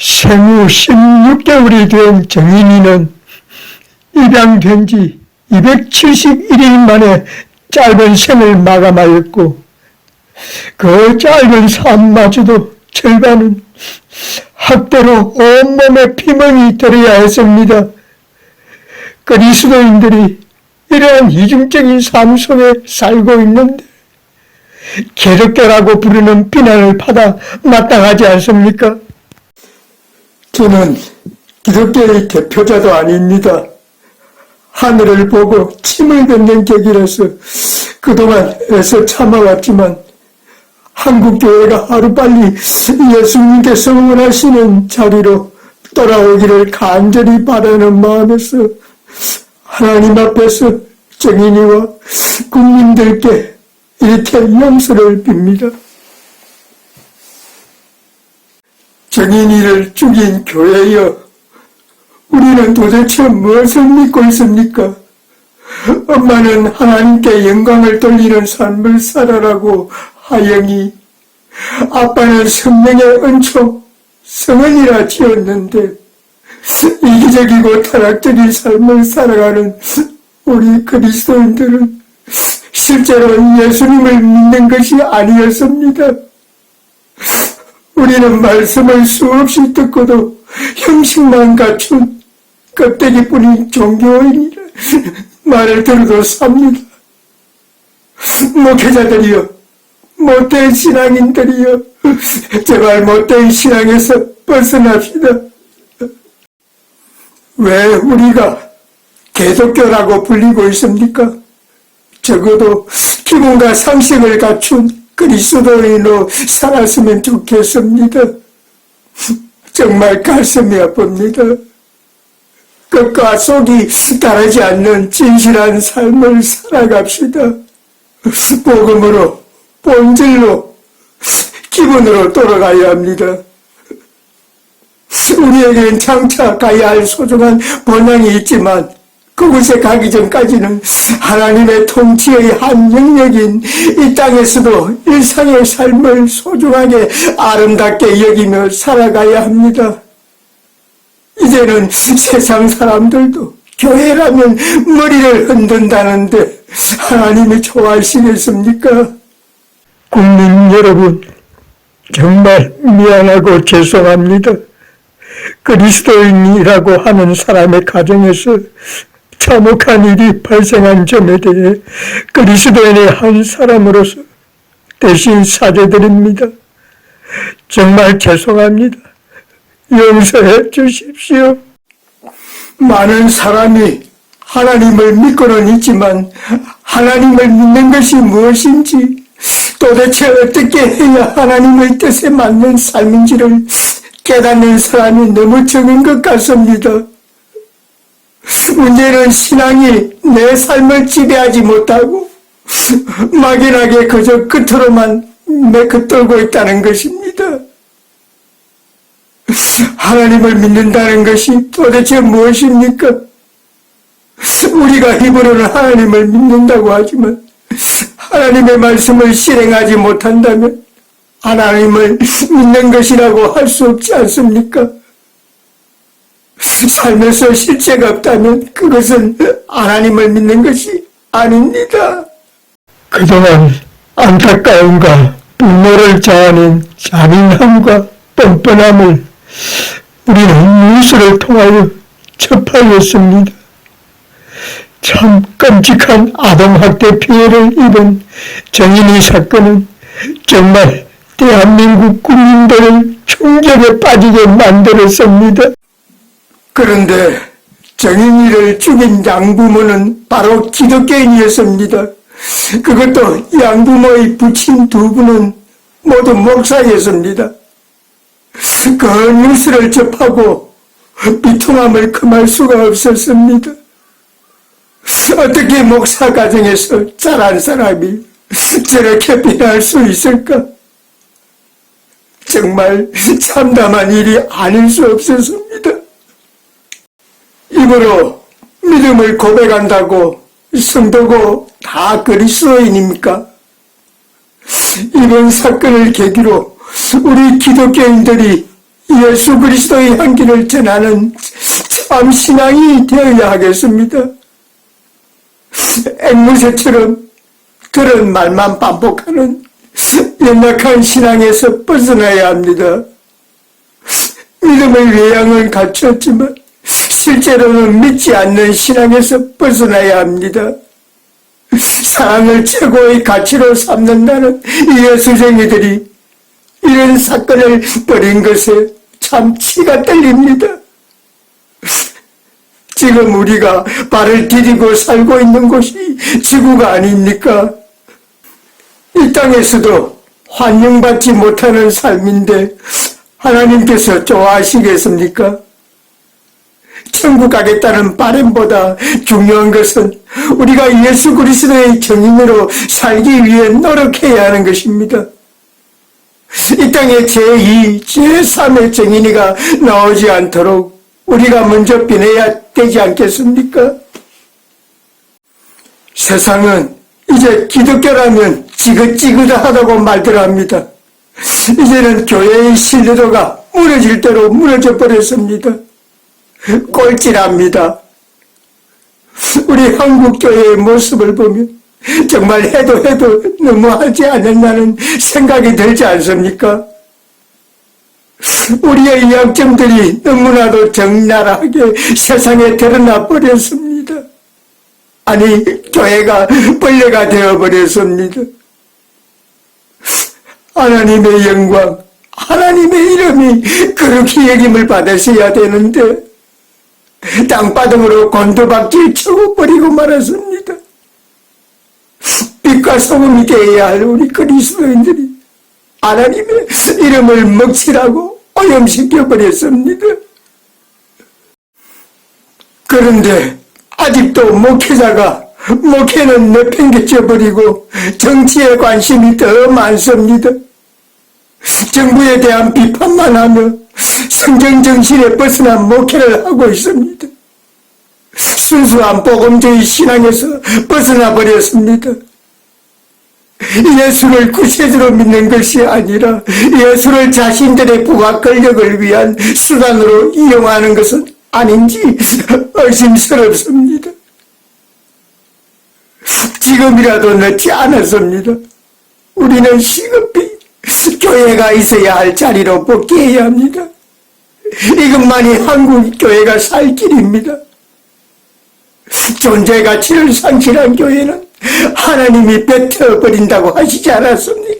생후 16개월이 된 정인이는 입양된 지 271일 만에 짧은 생을 마감하였고, 그 짧은 삶마저도 절반은 학대로 온몸에 피멍이 들어야 했습니다. 그리스도인들이 이러한 이중적인 삶 속에 살고 있는데 기독교라고 부르는 비난을 받아 마땅하지 않습니까? 저는 기독교의 대표자도 아닙니다. 하늘을 보고 침을 뱉는 격이라서 그동안 애써 참아왔지만 한국교회가 하루빨리 예수님께서 원하시는 자리로 돌아오기를 간절히 바라는 마음에서 하나님 앞에서 정인이와 국민들께 이렇게 용서를 빕니다. 정인이를 죽인 교회여, 우리는 도대체 무엇을 믿고 있습니까? 엄마는 하나님께 영광을 돌리는 삶을 살아라고 하영이, 아빠는 성령의 은총, 성은이라 지었는데 이기적이고 타락적인 삶을 살아가는 우리 그리스도인들은 실제로 예수님을 믿는 것이 아니었습니다. 우리는 말씀을 수없이 듣고도 형식만 갖춘 껍데기뿐인 종교인이라 말을 들어도 삽니다. 목회자들이여, 못된 신앙인들이여, 제발 못된 신앙에서 벗어납시다. 왜 우리가 기독교라고 불리고 있습니까? 적어도 기본과 상식을 갖춘 그리스도인으로 살았으면 좋겠습니다. 정말 가슴이 아픕니다. 끝과 속이 다르지 않는 진실한 삶을 살아갑시다. 복음으로, 본질로, 기본으로 돌아가야 합니다. 우리에겐 장차 가야 할 소중한 본향이 있지만 그곳에 가기 전까지는 하나님의 통치의 한 영역인 이 땅에서도 일상의 삶을 소중하게 아름답게 여기며 살아가야 합니다. 이제는 세상 사람들도 교회라면 머리를 흔든다는데 하나님이 좋아하시겠습니까? 국민 여러분, 정말 미안하고 죄송합니다. 그리스도인이라고 하는 사람의 가정에서 참혹한 일이 발생한 점에 대해 그리스도인의 한 사람으로서 대신 사죄드립니다. 정말 죄송합니다. 용서해 주십시오. 많은 사람이 하나님을 믿고는 있지만 하나님을 믿는 것이 무엇인지, 도대체 어떻게 해야 하나님의 뜻에 맞는 삶인지를 깨닫는 사람이 너무 적은 것 같습니다. 문제는 신앙이 내 삶을 지배하지 못하고 막연하게 그저 끝으로만 메꿔떨고 있다는 것입니다. 하나님을 믿는다는 것이 도대체 무엇입니까? 우리가 입으로는 하나님을 믿는다고 하지만 하나님의 말씀을 실행하지 못한다면 하나님을 믿는 것이라고 할 수 없지 않습니까? 삶에서 실체가 없다면 그것은 하나님을 믿는 것이 아닙니다. 그동안 안타까움과 분노를 자아낸 잔인함과 뻔뻔함을 우리는 뉴스를 통하여 접하였습니다. 참 끔찍한 아동학대 피해를 입은 정인이 사건은 정말 대한민국 국민들을 충격에 빠지게 만들었습니다. 그런데 정인이를 죽인 양부모는 바로 기독교인이었습니다. 그것도 양부모의 부친 두 분은 모두 목사였습니다. 그 뉴스를 접하고 비통함을 금할 수가 없었습니다. 어떻게 목사 가정에서 자란 사람이 저렇게 비난할 수 있을까? 정말 참담한 일이 아닐 수 없었습니다. 입으로 믿음을 고백한다고 성도고 다 그리스도인입니까? 이번 사건을 계기로 우리 기독교인들이 예수 그리스도의 향기를 전하는 참 신앙이 되어야 하겠습니다. 앵무새처럼 그런 말만 반복하는 연약한 신앙에서 벗어나야 합니다. 믿음의 외양을 갖췄지만 실제로는 믿지 않는 신앙에서 벗어나야 합니다. 사랑을 최고의 가치로 삼는다는 예수쟁이들이 이런 사건을 벌인 것에 참 치가 떨립니다. 지금 우리가 발을 디디고 살고 있는 곳이 지구가 아닙니까? 이 땅에서도 환영받지 못하는 삶인데 하나님께서 좋아하시겠습니까? 천국 가겠다는 바람보다 중요한 것은 우리가 예수 그리스도의 증인으로 살기 위해 노력해야 하는 것입니다. 이 땅에 제2, 제3의 증인이가 나오지 않도록 우리가 먼저 빛내야 되지 않겠습니까? 세상은 이제 기독교라면 지긋지긋하다고 말들 합니다. 이제는 교회의 신뢰도가 무너질 대로 무너져 버렸습니다. 꼴찌랍니다. 우리 한국교회의 모습을 보면 정말 해도 너무하지 않았나는 생각이 들지 않습니까? 우리의 약점들이 너무나도 적나라하게 세상에 드러나 버렸습니다. 아니, 교회가 벌레가 되어버렸습니다. 하나님의 영광, 하나님의 이름이 그렇게 여김을 받으셔야 되는데 땅바닥으로 곤두박질 쳐고 버리고 말았습니다. 빛과 소금이 되어야 할 우리 그리스도인들이 하나님의 이름을 먹칠하고 오염시켜 버렸습니다. 그런데 아직도 목회는 내팽개쳐 버리고 정치에 관심이 더 많습니다. 정부에 대한 비판만 하며 성경 정신에 벗어난 목회를 하고 있습니다. 순수한 복음주의 신앙에서 벗어나 버렸습니다. 예수를 구세주로 믿는 것이 아니라 예수를 자신들의 부가 권력을 위한 수단으로 이용하는 것은 아닌지 의심스럽습니다. 지금이라도 늦지 않았습니다. 우리는 시급히 교회가 있어야 할 자리로 복귀해야 합니다. 이것만이 한국 교회가 살 길입니다. 존재 가치를 상실한 교회는 하나님이 뱉어버린다고 하시지 않았습니까?